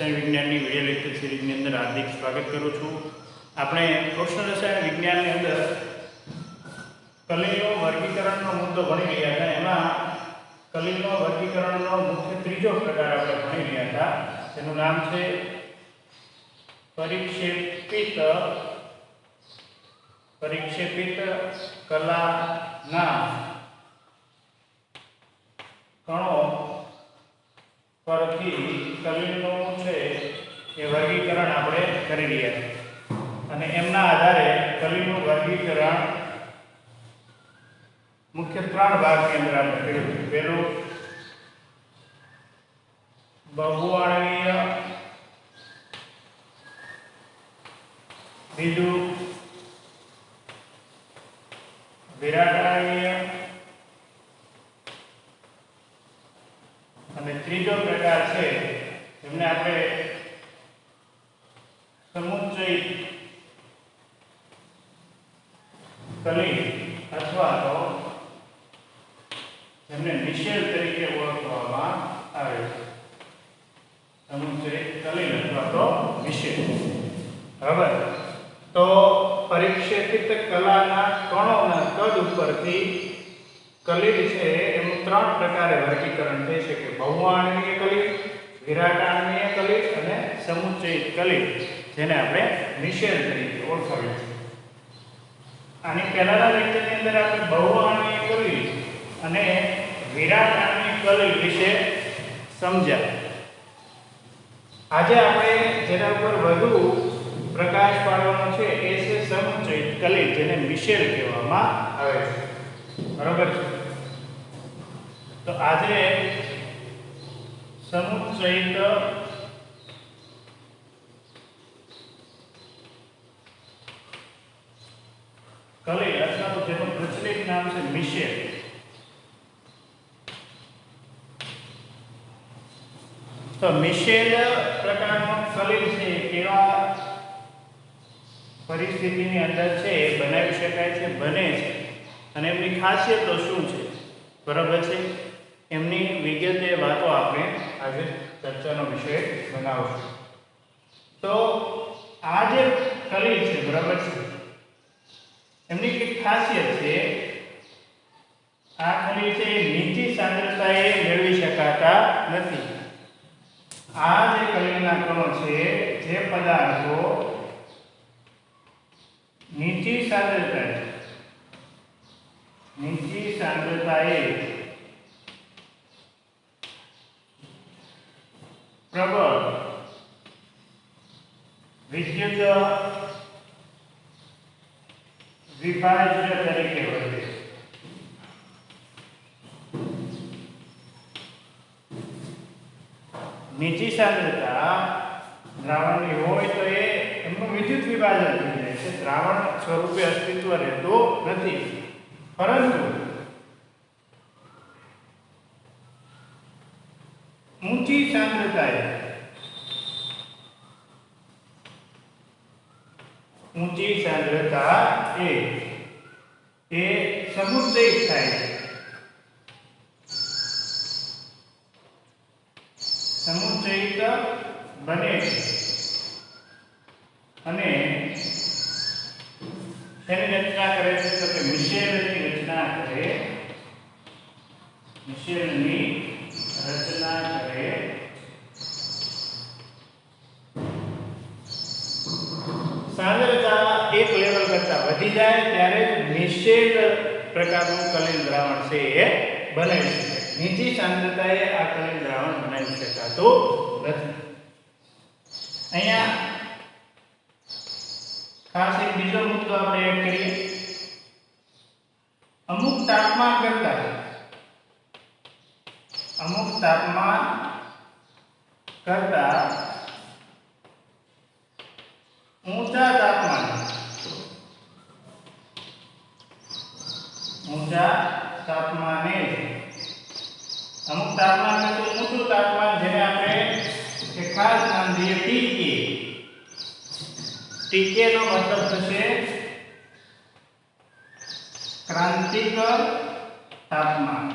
रसायन विज्ञान की वीडियो लेक्चर सीरीज ની અંદર हार्दिक स्वागत करूँ छूँ। આપણે કોષ રસાયણ વિજ્ઞાનની અંદર કલીનો વર્ગીકરણનો મુદ્દો ભણી રહ્યા હતા। એમાં કલીનો વર્ગીકરણનો મુખ્ય ત્રીજો પ્રકાર આપણે ભણી રહ્યા હતા, તેનું નામ છે પરિક્ષેપિત કલાના કણો પરથી કલીનું છે એ વર્ગીકરણ આપણે કરી રહ્યા છીએ અને એમના આધારે કલીનું વર્ગીકરણ મુખ્ય ત્રણ ભાગની અંદર આપણે કર્યું છે। પહેલું બહુઆણવીય, બીજું વિરાટાણવીય અને ત્રીજો પ્રકાર છે જેમને આપણે સમુચ્ચયિત કલી અથવા તો જેમને નિષેધ તરીકે ઓળખવામાં આવે છે। સમુચ્ચયિત કલી અથવા તો નિષેધ, બરાબર। તો પરિક્ષેપિત કલાના કણોના કદ ઉપરથી કલી છે એનું ત્રણ પ્રકારે વર્ગીકરણ થઈ શકે: બહુઆણવીય કલી, વિરાટાણવીય કલી અને સમુચ્ચયિત કલી, જેને આપણે નિષેધ તરીકે ઓળખાવીએ છીએ। આની પહેલાના લેક્ચરની અંદર આપણે બહુઆણવીય કલી અને વિરાટાણવીય કલી વિશે સમજ્યા। આજે આપણે જેના ઉપર વધુ પ્રકાશ પાડવાનો છે એ છે સમુચ્ચયિત કલી, જેને નિષેધ કહેવામાં આવે છે, બરાબર છે। તો આજે સમુચ્ચયિત કલી અથવા તો જેનું પ્રચલિત નામ છે નિષેધ। તો નિષેધ પ્રકારનો કલી છે કેવા પરિસ્થિતિની અંદર છે બનાવી શકાય છે, બને છે અને એમની ખાસિયતો શું છે, બરાબર છે, એમની વિગતે વાતો આપણે આજે ચર્ચાનો વિષય બનાવશું। તો આ જે કલી છે, બરાબર છે, એમની એક ખાસિયત છે, આ કલી છે એ નીચી સાંદ્રતાએ મેળવી શકાતા નથી। આ જે કલીના કણો છે, જે પદાર્થો નીચી સાંદ્રતાએ પ્રબળ વિદ્યુત વિભાજ્ય તરીકે વર્તે છે। નીચી સાંદ્રતા દ્રાવણની હોય તો એમનું વિદ્યુત વિભાજન થઈ જાય છે, દ્રાવણ સ્વરૂપે અસ્તિત્વ રહેતું નથી। પરંતુ ઊંચી સાંદ્રતાએ એ સમુચ્ચયિત થાય છે, સમુચ્ચયિત બને છે અને તેની રચના કરે છે તો કે નિષેધની રચના કરે, સાંદ્રતા એક લેવલ કરતા વધી જાય ત્યારે નિષેધ પ્રકારનું કલીન દ્રાવણ છે એ બનાવી શકાય। નીચી સાંદ્રતાએ આ કલીન દ્રાવણ બનાવી શકાતું નથી। અહીંયા ખાસ એક બીજો મુદ્દો આપણે એડ કરીએ। અમુક તાપમાન કરતા ઊંચા તાપમાને અમુક તાપમાન કરતા ઊંચું તાપમાન, જેને આપણે એક ખાસ નામ દઈએ ટીકે નો મતલબ થશે ક્રાંતિક તાપમાન।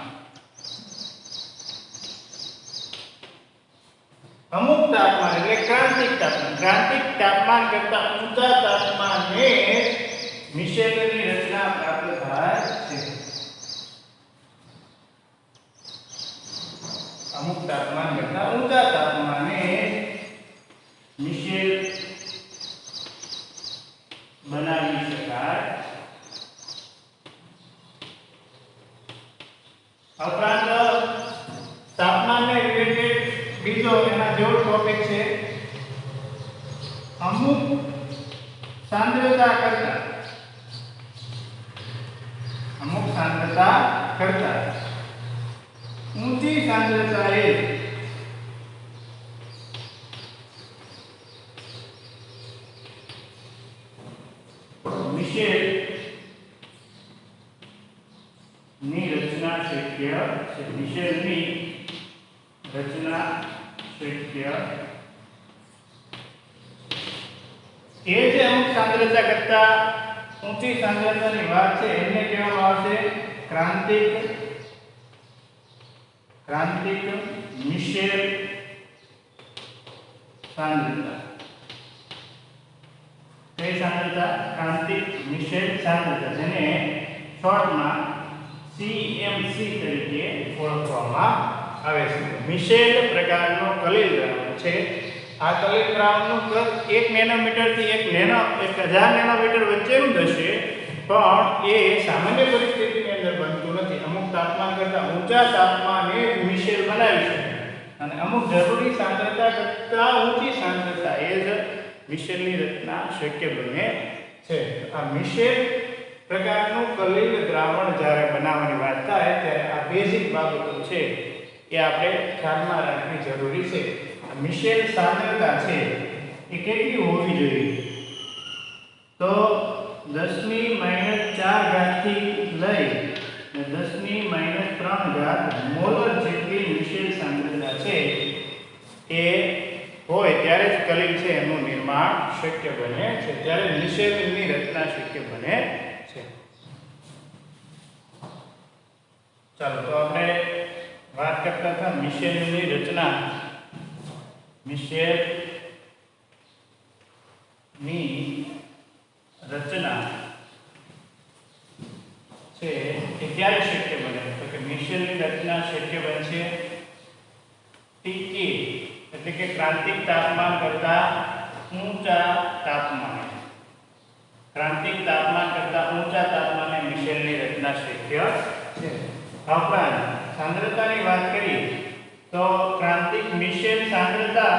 અમુક તાપમાન એટલે ક્રાંતિક તાપમાન કરતા ઊંચા તાપમાને મિશેલની રચના પ્રાપ્ત થાય છે. અમુક તાપમાન કરતા ઊંચા તાપમાને મિશેલ બનાવી શકાય. ઉપરાંત તાપમાનને રિલેટેડ બીજો એના જેવો ટોપિક છે અમુક સાંદ્રતા કરતા ઊંચી સાંદ્રતાએ મિશેલ ની રચના શક્ય છે. મિશેલની રચના શક્ય એ જે અમુક સાંદ્રતા કરતા ઊંચી સાંદ્રતાની વાત છે એને કહેવામાં આવશે ક્રાંતિક મિશેલ સાંદ્રતા. કઈ સાંદ્રતા? ક્રાંતિક મિશેલ સાંદ્રતા, જેને શોર્ટમાં CMC તરીકે ઓળખવામાં આવે છે. મિશેલ પ્રકારનો કલિલ દ્રાવણ છે. આ કલિલ દ્રાવણનું કદ 1 નેનોમીટર થી 1000 નેનોમીટર વચ્ચેનું હશે, પણ એ સામાન્ય પરિસ્થિતિની અંદર બનતું નથી. અમુક તાપમાન કરતા ઊંચા તાપમાને મિશેલ બનાવી શકાય અને અમુક જરૂરી સાંદ્રતા કરતા ઊંચી સાંદ્રતા એ જ મિશેલની રચના શક્ય બને છે. આ મિશેલ પ્રકારનું કલિલ દ્રાવણ જ્યારે બનાવવાની વાત થાય ત્યારે આ બેઝિક બાબતો છે એ આપણે ખ્યાલમાં રાખવી જરૂરી છે. આ મિશેલ સાંદ્રતા છે એ કેટલી હોવી જોઈએ? તો 10⁻⁴ થી લઈ 10⁻³ મોલર જેટલી મિશેલ સાંદ્રતા છે એ હોય ત્યારે જ કલિલ છે એનું નિર્માણ શક્ય બને છે, ત્યારે મિશેલની રચના શક્ય બને છે. ચાલો, તો આપણે વાત કરતા હતા મિશેલની રચના. મિશેલની રચના છે એ ક્યારે શક્ય બને? તો કે મિશેલની રચના શક્ય બનશે TK એટલે કે ક્રાંતિક તાપમાન કરતા ઊંચા તાપમાને. ક્રાંતિક તાપમાન કરતા ઊંચા તાપમાને મિશેલની રચના શક્ય છે. ઉપરાંત સાંદ્રતાની વાત કરીએ તો ક્રાંતિક મિશેલ સાંદ્રતા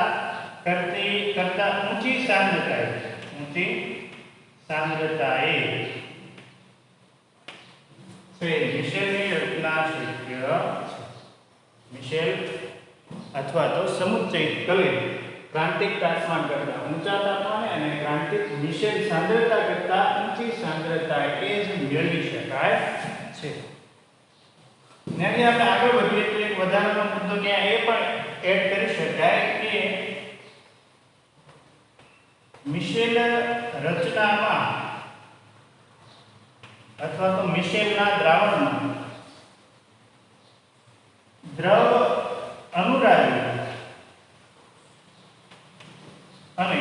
કરતા ઊંચી સાંદ્રતાએ મિશેલની રચના શક્ય છે. મિશેલ અથવા તો સમુચ્ચયિત કલિલ ક્રાંતિક તાપમાન કરતા ઊંચા તાપમાને અને ક્રાંતિક મિશેલ સાંદ્રતા કરતા ઊંચી સાંદ્રતાએ જ મેળવી શકાય છે. ત્યાંથી આપણે આગળ વધીએ તો એક વધારાનો મુદ્દો ત્યાં એ પણ એડ કરી શકાય કે મિશેલ રચનામાં અથવા તો મિશેલના દ્રાવણમાં દ્રવ અનુરાગી અને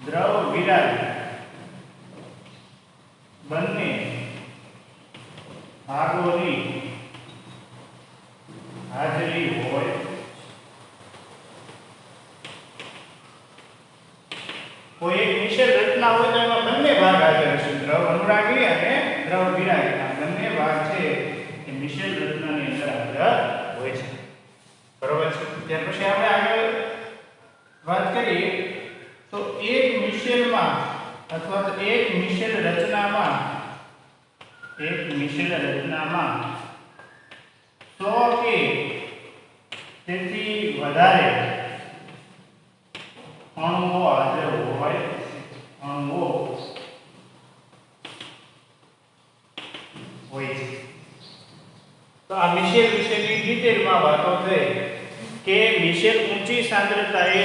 દ્રવ વિરાગી બંને ભાગોની હાજરી હોય. કોઈ એક મિશેલ રચના હોય તો એમાં બંને ભાગ હાજર હશે, દ્રવ અનુરાગી અને દ્રવ વિરાગી. આ બંને ભાગ છે એ મિશેલ રચનાની અંદર હાજર હોય છે. બરોબર છે. ત્યાર પછી આપણે આગળ વાત કરીએ તો એક મિશેલમાં અથવા તો એક મિશેલ રચનામાં 100 કે તેથી વધારે અણુઓ હાજર હોય છે. તો આ મિશેલ વિશેની ડિટેલમાં વાતો થઈ કે મિશેલ ઊંચી સાંદ્રતાએ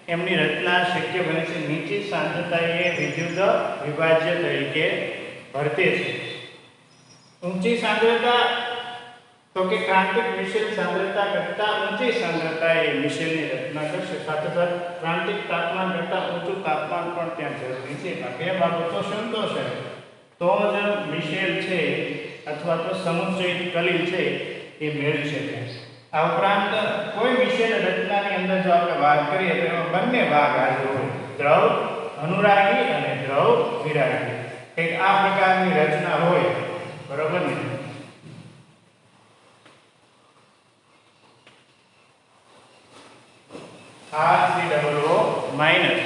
એમની રચના શક્ય બને છે, નીચી સાંદ્રતાએ વિદ્યુત વિભાજ્ય તરીકે વર્તે છે. ઊંચી સાંદ્રતા તો કે ક્રાંતિક મિશેલ સાંદ્રતા કરતાં ઊંચી સાંદ્રતા એ મિશેલની રચના કરશે. સાથે સાથે ક્રાંતિક તાપમાન કરતાં ઊંચું તાપમાન પણ ત્યાં જરૂરી છે. આ બે બાબતો સંતોષે તો જ મિશેલ છે અથવા તો સમુચ્ચયિત કલિલ છે એ મેળવી શકે. આ ઉપરાંત કોઈ મિશેલ રચનાની અંદર જો આપણે વાત કરીએ તો એમાં બંને ભાગ હાજર હોય, દ્રવ અનુરાગી અને દ્રવ વિરાગી. એક આ પ્રકારની રચના હોય, બરોબર ને? RCOO માઈનસ,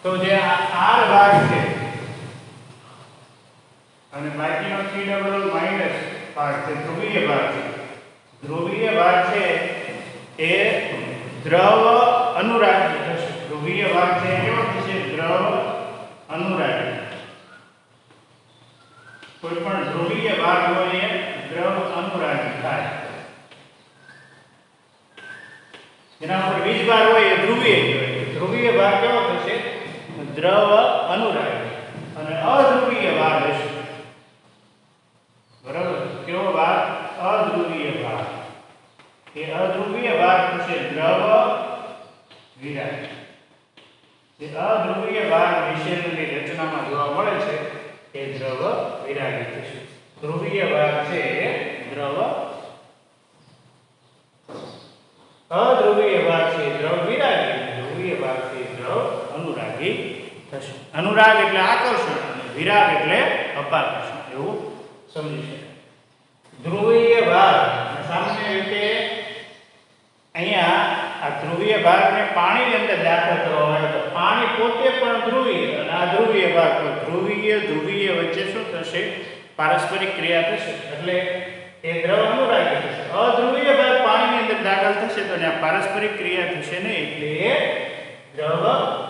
તો જે આ R ભાગ છે અને બાકીનો COO માઈનસ ભાગ છે, ધ્રુવીય ભાગ છે. ધ્રુવીય ભાગ છે એ દ્રવ અનુરાગી થશે. ધ્રુવીય ભાગ છે કેવો થશે? દ્રવ અનુરાગી. કોઈ પણ ધ્રુવીય ભાગ હોય એ દ્રવ અનુરાગી થાય. જેના ઉપર વીજભાર હોય એ ધ્રુવીય કહેવાય. ધ્રુવીય ભાગ કેવો થશે? દ્રવ અનુરાગી. અને અધ્રુવીય ભાગ હશે, બરાબર? કેવો ભાગ? અધ્રુવીય ભાગ. એ અધ્રુવીય ભાગ થશે દ્રવ વિરાગી. જે અધ્રુવીય ભાગ મિશેલની રચનામાં જોવા મળે છે એ દ્રવ વિરાગી થશે. ધ્રુવીય ભાગ છે એ દ્રવ અધ્રુવીય ભાગ છે દ્રવ વિરાગી, ધ્રુવીય ભાગ છે દ્રવ અનુરાગી થશે. અનુરાગ એટલે આકર્ષણ અને વિરાગ એટલે અપાકર્ષણ, એવું સમજી શકાય. ધ્રુવીય ભાગ સામાન્ય રીતે અહીંયા આ ધ્રુવીય ભાગને પાણીની અંદર દાખલ કરવામાં આવે તો પાણી પોતે પણ ધ્રુવીય અને આ ધ્રુવીય ભાગ, તો ધ્રુવીય વચ્ચે શું થશે? પારસ્પરિક ક્રિયા થશે એટલે એ દ્રવ અનુરાગી થશે. અધ્રુવીય ભાગ પાણીની અંદર દાખલ થશે તો આ પારસ્પરિક ક્રિયા થશે ને, એટલે એ દ્રવ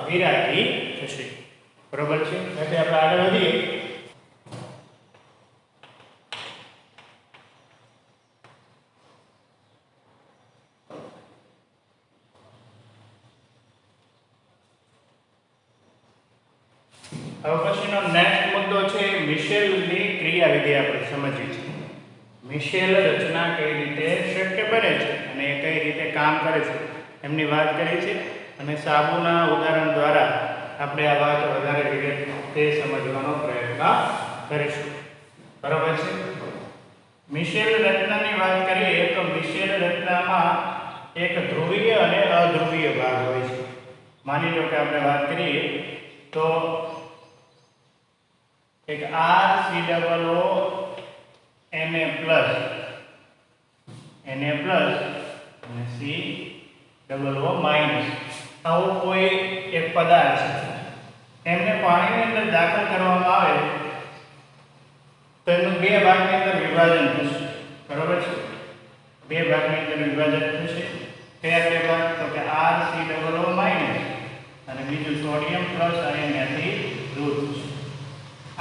વિરાગી થશે. બરોબર છે? એટલે આપણે આગળ વધીએ. હવે પછીનો નેક્સ્ટ મુદ્દો છે મિશેલની ક્રિયાવિધિ આપણે સમજીએ છીએ. મિશેલ રચના કઈ રીતે શક્ય બને છે અને એ કઈ રીતે કામ કરે છે એમની વાત કરી છે. અને સાબુના ઉદાહરણ દ્વારા આપણે આ વાત વધારે વિગતે સમજવાનો પ્રયત્ન કરીશું. બરાબર છે? મિશેલ રચનાની વાત કરીએ તો મિશેલ રચનામાં એક ધ્રુવીય અને અધ્રુવીય ભાગ હોય છે. માની લો કે આપણે વાત કરીએ તો એક RCOO Na પ્લસ અને COO માઈનસ આવો કોઈ એક પદાર્થ છે, એમને પાણીની અંદર દાખલ કરવામાં આવે તો એનું બે ભાગની અંદર વિભાજન થશે. બરોબર છે? બે ભાગની અંદર વિભાજન થશે. કયા બે ભાગ? તો કે RCOO માઈનસ અને બીજું સોડિયમ પ્લસ આયનથી દૂર થશે.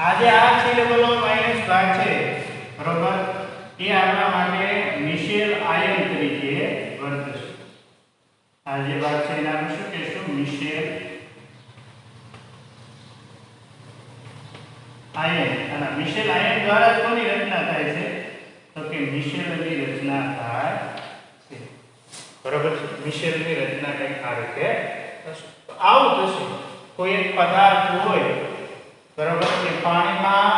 આ જે RCOO માઈનસ ભાગ છે, બરોબર, એ આપણા માટે મિશેલ આયન તરીકે વર્તશે. આ જે ભાગ છે એને આપણે શું કહીશું? મિશેલ આયન. અને મિશેલ આયન દ્વારા કોની રચના થાય છે? તો કે મિશેલની રચના થાય છે. બરોબર છે? મિશેલની રચના કંઈક આ રીતે થશે. તો આવું થશે. કોઈ એક પદાર્થ હોય, બરોબર, કે પાણીમાં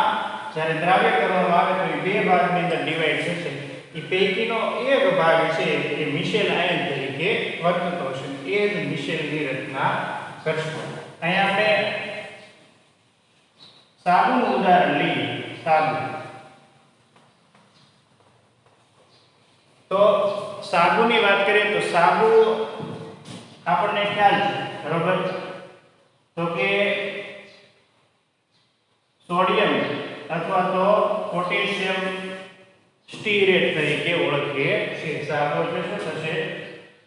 જ્યારે દ્રાવ્ય કરવામાં આવે તો એ બે ભાગની અંદર ડિવાઈડ થશે. એ પૈકીનો એક ભાગ છે એ મિશેલ આયન તરીકે વર્તતો હશે. એ જ મિશેલની રચના કરશે. અહીંયા આપણે સાબુનું ઉદાહરણ લઈએ. સાબુ. તો સાબુની વાત કરીએ તો સાબુ આપણને ખ્યાલ છે, બરોબર, તો કે સોડિયમ અથવા તો પોટેશિયમ સ્ટીરેટ તરીકે ઓળખીએ છીએ. સાબુ એટલે શું થશે?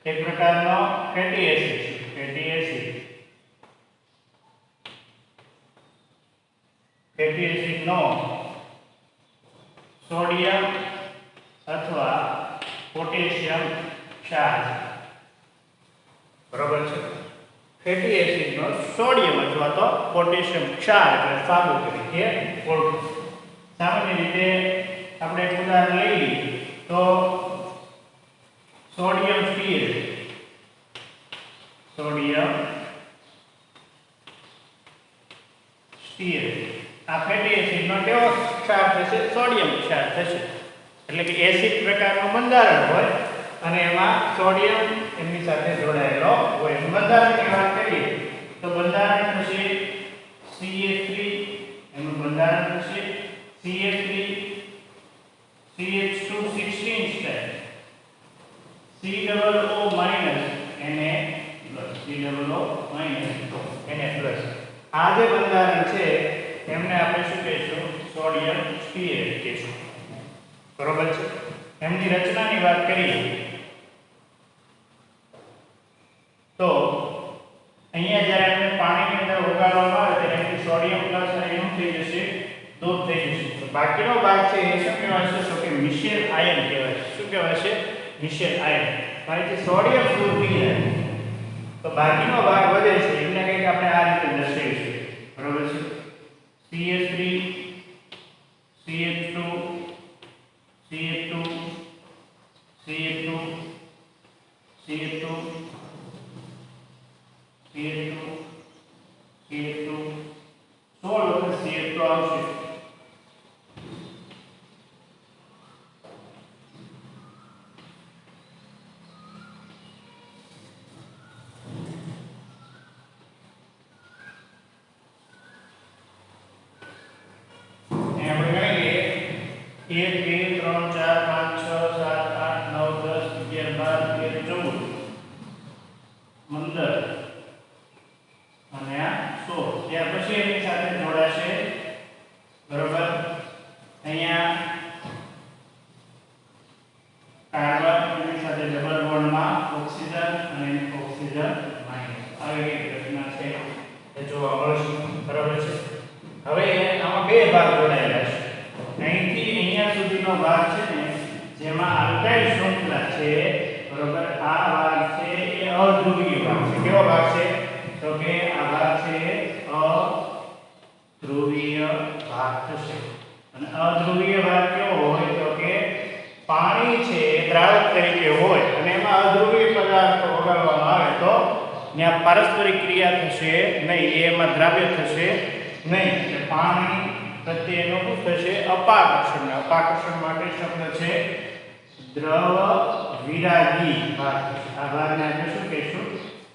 એક પ્રકારનો ફેટી એસિડ છે. ફેટી એસિડનો સોડિયમ અથવા પોટેશિયમ ક્ષાર. બરોબર છે? ફેટી એસિડનો સોડિયમ અથવા તો પોટેશિયમ ક્ષાર એટલે સાબુ તરીકે ઓળખીએ. સામાન્ય રીતે આપણે એક ઉદાહરણ લઈ લઈએ તો સોડિયમ સ્ટીઅર આ ફેટી એસિડનો કેવો ક્ષાર થશે? સોડિયમ ક્ષાર થશે. એટલે કે એસિડ પ્રકારનું બંધારણ હોય અને એમાં સોડિયમ એમની સાથે જોડાયેલો હોય. બંધારણની વાત કરીએ તો બંધારણ થશે CH3, એનું બંધારણ થશે CH3 CH2 16 style COO minus Na COO minus Na+. આ જે બંધારણ છે એમને આપણે શું કહીશું? સોડિયમ સ્ટીઅર કહીશું. બરોબર છે. એમની રચનાની વાત કરીએ તો અહીંયા જ્યારે આપણે પાણીની અંદર ઓગાળવામાં આવે ત્યારે એની સોડિયમ પ્લસ અને શું થઈ જશે? દૂર થઈ જશે. તો બાકીનો ભાગ છે એ શું કહેવાય? તો કે મિશેલ આયન કહેવાય. શું કહેવાય છે? Mitchell ion. અહીંથી સોડિયમ દૂર થઈ જાય તો બાકીનો ભાગ વધે છે. એમને કંઈક આપણે આ રીતે દર્શાવીશું. બરોબર છે. CH3 CH2 CH2 CH2 CH2 CH2 CH2 16 વખત CH2 આવશે. एक બે ત્રણ ચાર પાંચ છ સાત આઠ નવ 10 11 12 13 14 15 અને આ 16. ત્યાર પછી એની સાથે જોડાશે. બરોબર. અહીંયા કાર્બન એની સાથે ડબલ બોન્ડમાં ઓક્સિજન અને ઓક્સિજન માઈનસ આવી એક રચના છે એ જોવા મળશે. બરોબર છે. હવે આમાં બે ભાગ જોડાયેલા છે. અહીંથી અહીંયા સુધીનો ભાગ છે ને જેમાં આલ્કાઇલ શૃંખલા છે. બરોબર. આ ભાગ છે એ અધ્રુવીય ભાગ છે. કેવો ભાગ છે? તો કે આ ભાગ છે અધ્રુવીય ભાગ થશે. અને અધ્રુવીય ભાગ કેવો હોય? તો કે પાણી છે દ્રાવક તરીકે હોય અને એમાં અધ્રુવીય પદાર્થ ઓગાળવામાં આવે તો ત્યાં પારસ્પરિક ક્રિયા થશે નહીં. એમાં દ્રાવ્ય થશે નહીં. એટલે પાણી પ્રત્યેનો શું થશે? અપાકર્ષણ. અપાકર્ષણ માટે શબ્દ છે દ્રવ વિરાગી ભાગ. આ ભાગને આપણે શું કહીશું?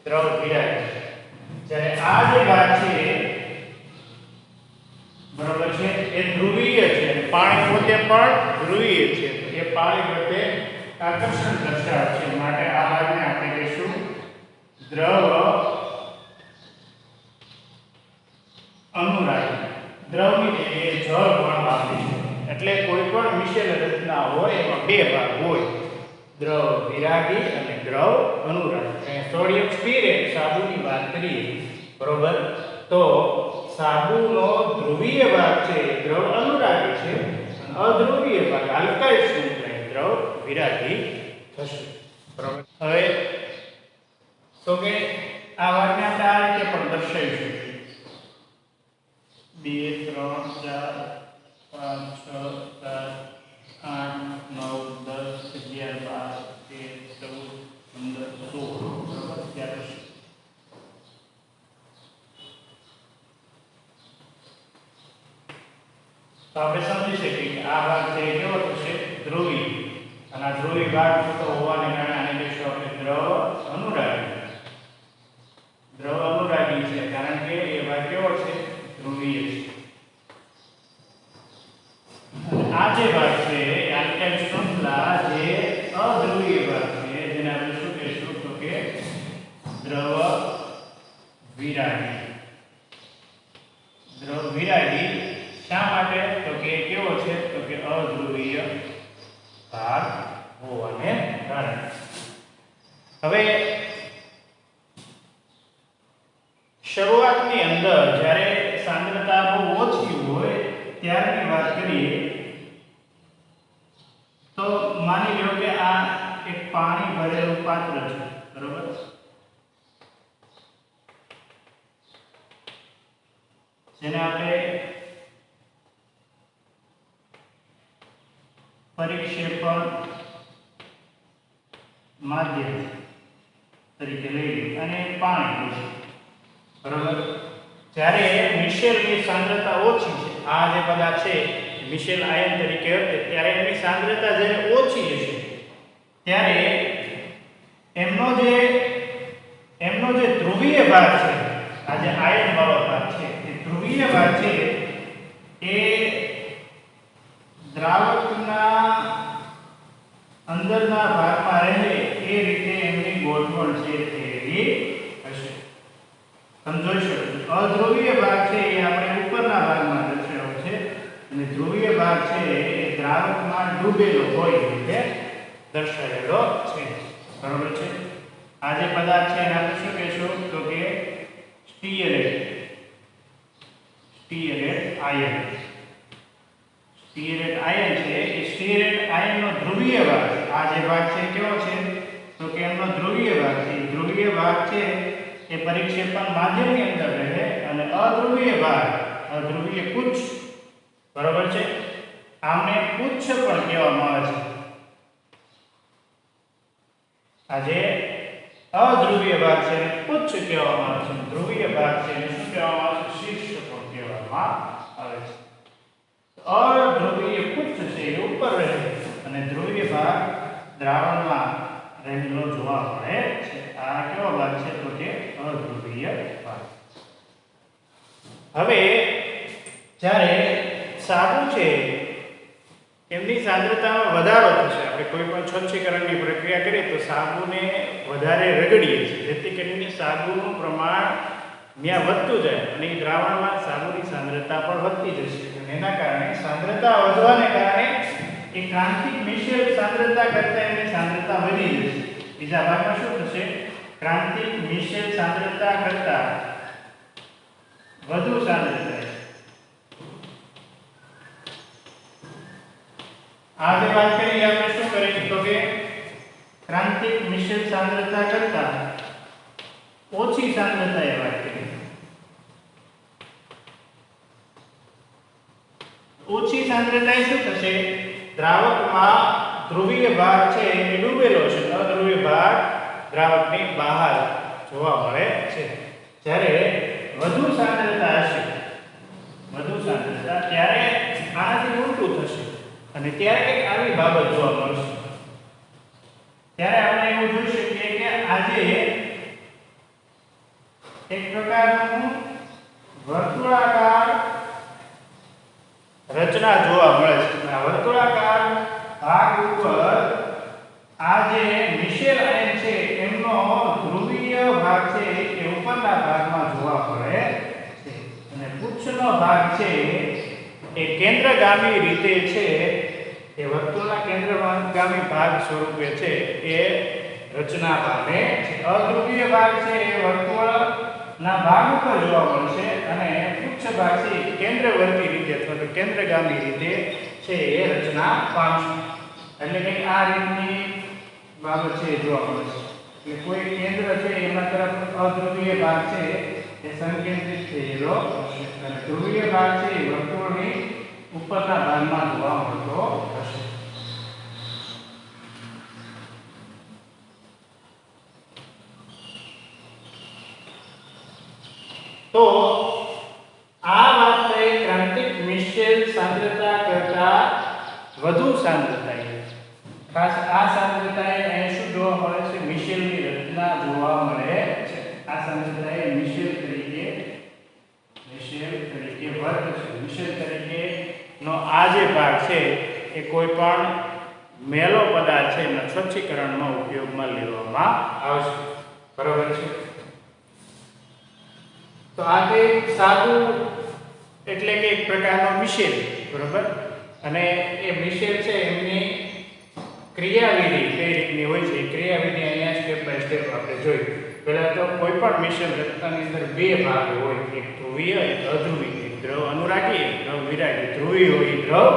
દ્રવ વિરાગી. જ્યારે આ જે ભાગ છે બરોબર છે એ ધ્રુવીય છે. પાણી પોતે પણ ધ્રુવીય છે. એ પાણી પ્રત્યે આકર્ષણ દર્શાવે છે. માટે આ ભાગને આપણે કહીશું દ્રવ અનુરાગી. દ્રવની જગ્યાએ જળ પણ વાપરીશું. એટલે કોઈ પણ મિશ્ર રચના હોય એમાં બે ભાગ હોય, દ્રવ વિરાગી અને દ્રવ અનુરાગી. સોડિયમ સ્ટીરેટ સાબુની વાત કરીએ બરોબર તો સાબુનો ધ્રુવીય ભાગ છે દ્રવ અનુરાગી છે અને અધ્રુવીય ભાગ આલ્કાઇલ શૃંખલા દ્રવ વિરાગી થશે. બરોબર. હવે તો કે આ વાતને આપણે આ રીતે પણ દર્શાવીશું. 2 3 4 5 6 7 8 9 10 11 12 13 14 15 16. બરાબર. તો આપણે સમજી શકીએ કે આ ભાગ છે કેવો થશે? ધ્રુવી. અને આ ધ્રુવી ભાગ તો હોવાને કારણે આને કહીશું આપણે દ્રવ અનુરાગી. દ્રવ અનુરાગી છે કારણ કે એ ભાગ કેવો છે? ધ્રુવીય છે. અને આ જે ભાગ છે આલ્કાઇલ શૃંખલા જે અધ્રુવીય ભાગ છે જેને આપણે શું કહીશું? તો કે દ્રવ વિરાગી. દ્રવ વિરાગી શા માટે? તો કે કેવો છે? તો કે અધ્રુવીય ભાગ હોવાને કારણે. હવે શરૂઆતની અંદર જ્યારે સાંદ્રતા બહુ ઓછી હોય ત્યારની વાત કરીએ તો માની લો કે આ એક પાણી ભરેલું પાત્ર છે. બરોબર. જેને આપણે પરિક્ષેપણ માધ્યમ તરીકે લઈએ અને પાણી છે, બરાબર. જ્યારે મિશેલની સાંદ્રતા ઓછી છે, આ જે પદાર્થ છે મિશેલ આયન તરીકે હશે, ત્યારે એની સાંદ્રતા જ્યારે ઓછી હશે ત્યારે એમનો જે ધ્રુવીય ભાગ છે, આ જે આયન વાળો ભાગ છે એ ધ્રુવીય ભાગ છે એ દ્રાવકના અંદરના ભાગમાં રહે એ રીતે એમની ગોઠવણ છે તે એવી હશે. સમજાઈ શકો. અધ્રુવીય ભાગ છે એ આપણે ઉપરના ભાગમાં દર્શાવ્યો છે અને ધ્રુવીય ભાગ છે એ દ્રાવકમાં ડૂબેલો હોય એ રીતે દર્શાવેલો છે, બરાબર છે. આ જે પદાર્થ છે એને આપણે શું કહીશું તો કે સ્ટીયરેટ આયન. સ્ટીયરેટ આયન છે એ સ્ટીયરેટ આયનનો ધ્રુવીય ભાગ છે. આ જે ભાગ છે કેવો છે તો કે એમનો ધ્રુવીય ભાગ છે. ધ્રુવીય ભાગ છે એ પરિક્ષેપણ માધ્યમની અંદર રહે અને અધ્રુવીય પુચ્છ, બરાબર છે. આમને પુચ્છ પણ કહેવામાં આવે છે. આ જે અધ્રુવીય ભાગ છે એને પુચ્છ કહેવામાં આવે છે, ધ્રુવીય ભાગ છે એને શું કહેવામાં આવે છે? શીર્ષ પણ કહેવામાં આવે છે. અધ્રુવીય પુચ્છ છે એ ઉપર રહે અને ધ્રુવીય ભાગ દ્રાવણમાં રહેલો જોવા મળે છે. આ કેવો ભાગ છે તો કે અધ્રુવીય ભાગ. હવે જ્યારે સાબુ છે એમની સાંદ્રતામાં વધારો થશે, આપણે કોઈ પણ સ્વચ્છીકરણની પ્રક્રિયા કરીએ તો સાબુને વધારે રગડીએ છીએ જેથી કરીને સાબુનું પ્રમાણ ત્યાં વધતું જાય અને એ દ્રાવણમાં સાબુની સાંદ્રતા પણ વધતી જશે. એના કારણે સાંદ્રતા વધવાને કારણે એ ક્રાંતિક મિશ્ર સાંદ્રતા કરતાં એની સાંદ્રતા વધી જશે. બીજા ભાગમાં શું થશે? ક્રાંતિક મિશ્ર સાંદ્રતા કરતાં વધુ સાંદ્રતા. આ જે વાત કરી આપણે શું કરીએ તો કે ક્રાંતિક મિશ્ર સાંદ્રતા કરતાં ઓછી સાંદ્રતા એ વાત કરી. ઓછી સાંદ્રતા શું થશે? દ્રાવકમાં ધ્રુવીય ભાગ છે એ ડૂબેલો છે, અધ્રુવીય ભાગ દ્રાવકની બહાર જોવા મળે છે. જ્યારે વધુ સાંદ્રતા હશે, ત્યારે આનાથી ઉલટું થશે અને ત્યારે એક આવી બાબત જોવા મળશે. ત્યારે આપણે એવું જોઈ શકીએ કે આજે એક પ્રકારનું વર્તુળાકાર રચના જોવા મળે છે. આ વર્તુળાકાર ભાગ ઉપર આ જે મિશેલ આયન છે એમનો ધ્રુવીય ભાગ છે એ ઉપરના ભાગમાં જોવા મળે છે અને પુચ્છનો ભાગ છે એ કેન્દ્રગામી રીતે છે એ વર્તુળના કેન્દ્રગામી ભાગ સ્વરૂપે છે એ રચના પામે છે. અધ્રુવીય ભાગ છે એ વર્તુળના ભાગ ઉપર જોવા મળશે અને પુચ્છ ભાગ છે કેન્દ્રવર્તી રીતે અથવા તો કેન્દ્રગામી રીતે છે એ રચના પામશે. એટલે કે આ રીતની બાબત છે જોવા મળશે કે કોઈ કેન્દ્ર છે એના તરફ અધ્રુવીય ભાગ છે એ સંકેન્દ્રિત થયેલો હશે અને ધ્રુવીય ભાગ છે એ વર્તુળની ઉપરના ભાગમાં જોવા મળતો હશે. તો આ વાત થઈ ક્રાંતિક મિશ્ર સાંદ્રતા કરતાં વધુ સાંદ્રતા. ખાસ આ સાંદ્રતાએ અહીં શું જોવા મળે છે? મિશેલની રચના જોવા મળે છે. આ સાંદ્રતાએ મિશેલ તરીકે વર્ત છે. મિશેલ તરીકેનો આ જે ભાગ છે એ કોઈ પણ મેલો પદાર્થ છે એના સ્વચ્છીકરણમાં ઉપયોગમાં લેવામાં આવશે, બરાબર છે. તો આ કે સાબુ એટલે કે એક પ્રકારનો મિશેલ, બરાબર. અને એ મિશેલ છે એમની ક્રિયાવિધિ કઈ રીતની હોય છે, ક્રિયાવિધિ અહીંયા સ્ટેપ બાય સ્ટેપ આપણે જોઈ. પહેલા તો કોઈ પણ મિશ્ર રચનાની અંદર બે ભાગ હોય, એક ધ્રુવીય એક અધ્રુવીય. એક દ્રવ અનુરાગી એક દ્રવ વિરાગી. ધ્રુવીય હોય એ દ્રવ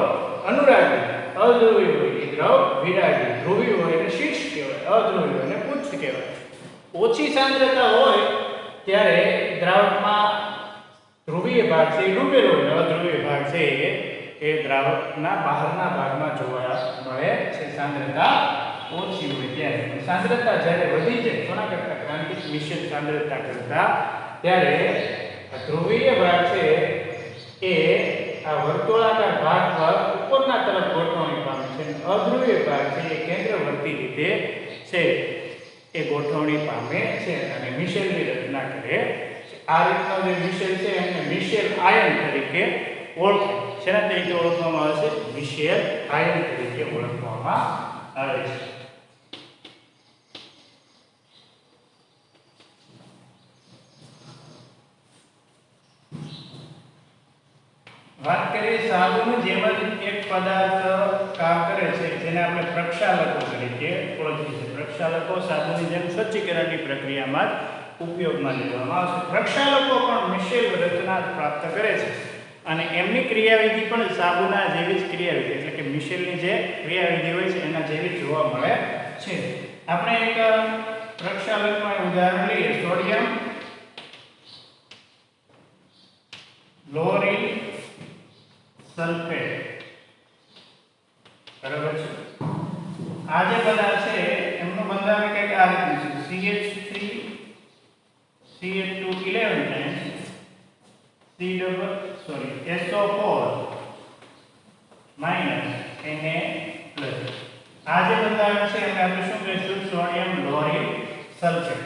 અનુરાગી, અધ્રુવીય હોય એ દ્રવ વિરાગી. ધ્રુવીય હોય એટલે શીર્ષ કહેવાય, અધ્રુવીય હોય એટલે પુચ્છ કહેવાય. ઓછી સાંદ્રતા હોય ત્યારે દ્રાવકમાં ધ્રુવીય ભાગ છે એ ડૂબેલો હોય, અધ્રુવીય ભાગ છે એ દ્રાવકના બહારના ભાગમાં જોવા મળે છે સાંદ્રતા ઓછી હોય ત્યારે. સાંદ્રતા જ્યારે વધી જાય કોના કરતા ક્રાંતિક મિશ્ર સાંદ્રતા કરતા, ત્યારે આ ધ્રુવીય ભાગ છે એ આ વર્તુળાકાર ભાગ પર ઉપરના તરફ ગોઠવણી પામે છે અને અધ્રુવીય ભાગ છે એ કેન્દ્રવર્તી રીતે છે એ ગોઠવણી પામે છે અને મિશેલની રચના કરે છે. આ રીતનો જે મિશેલ છે એને મિશેલ આયન તરીકે ઓળખાય. શેના તરીકે ઓળખવામાં આવે છે? મિશેલ આયન તરીકે ઓળખવામાં આવે છે. વાત કરીએ સાબુની જેમ જ એક પદાર્થ કામ કરે છે જેને આપણે પ્રક્ષાલકો તરીકે ઓળખીએ છીએ. પ્રક્ષાલકો સાબુની જેમ સ્વચ્છીકરણની પ્રક્રિયામાં જ ઉપયોગમાં લેવામાં આવશે. પ્રક્ષાલકો પણ મિશેલ રચના પ્રાપ્ત કરે છે અને એમની ક્રિયાવિધિ પણ સાબુના જેવી જ ક્રિયાવિધિ એટલે કે મિશેલની જે ક્રિયાવિધિ હોય છે એના જેવી જોવા મળે છે. આપણે એક પ્રક્ષાલકનું ઉદાહરણ લઈએ. સોડિયમ લોરીલ સલ્ફેટ, બરાબર છે. આ જે પદાર્થ છે એમનું બંધારણ કંઈક આ રીતનું છે. CH3 CH2 11 times SO4 minus Na plus. આ જે બંધારણ છે એમને આપણે શું કહીશું? Sodium lauryl sulphate.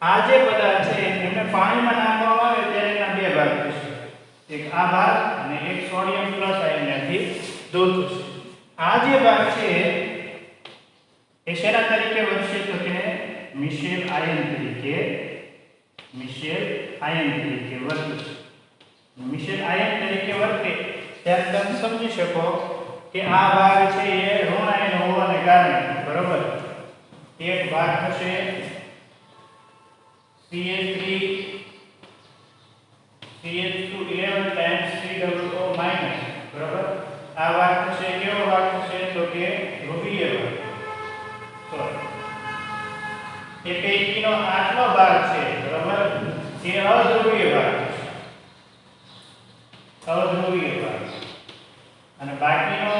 આ જે પદાર્થ છે એમને પાણીમાં નાખવામાં આવે ત્યારે એના બે ભાગ થશે. એક આ ભાગ અને એક સોડિયમ પ્લસ આયનથી દૂર થશે. આ જે ભાગ છે એ શેના તરીકે વર્તે તો કે મિશેલ આયન તરીકે વર્તે. મિશેલ આયન તરીકે વર્તે ત્યારે તમે સમજી શકો કે આ ભાગ છે એ ઋણ આયન હોવાને કારણે, બરોબર, એક ભાગ થશે CH3 CH2 11 times COO minus, બરાબર. આ ભાગ થશે કેવો ભાગ થશે તો કે ધ્રુવીય ભાગ. એ પૈકીનો આટલો ભાગ છે, બરાબર, એ અધ્રુવીય ભાગ છે. અધ્રુવીય ભાગ અને બાકીનો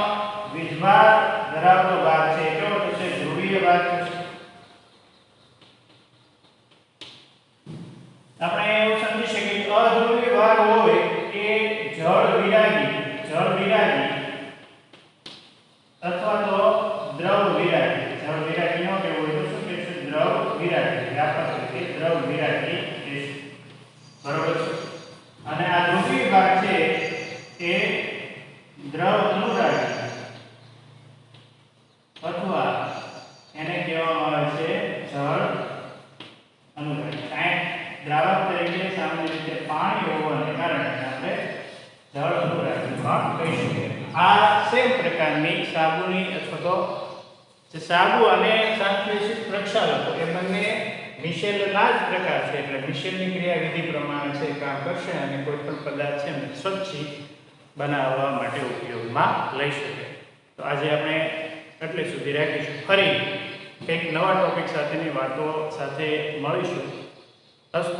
વીજભાર ધરાવતો ભાગ છે કેવો થશે? ધ્રુવીય ભાગ થશે. આપણે એવું સમજી શકીએ કે અધ્રુવીય ભાગ હોય એ જળ વિરાગી અથવા તો દ્રવ વિરાગી. જળ વિરાગી નો કે હોય તો શું કહેશું? દ્રવ વિરાગી. વ્યાપક રીતે દ્રવ વિરાગી કહેશું, બરોબર છે. અને આ ધ્રુવીય ભાગ છે એ દ્રવ અનુરાગી અથવા એને કહેવામાં આવે છે જળ અનુરાગી. દ્રાવક તરીકે સામાન્ય રીતે પાણી હોવાને કારણે આપણે જળ અનુરાગી પણ કહી શકીએ. આ સેમ પ્રકારની સાબુની અથવા તો જે સાબુ અને સંશ્લેષિત પ્રક્ષાલકો એ બંને મિશેલના જ પ્રકાર છે એટલે મિશેલની ક્રિયાવિધિ પ્રમાણે છે કામ કરશે અને કોઈ પણ પદાર્થ છે સ્વચ્છી બનાવવા માટે ઉપયોગમાં લઈ શકે. તો આજે આપણે એટલે સુધી રાખીશું. ફરી કંઈક નવા ટોપિક સાથેની વાતો સાથે મળીશું. અસ્તુ.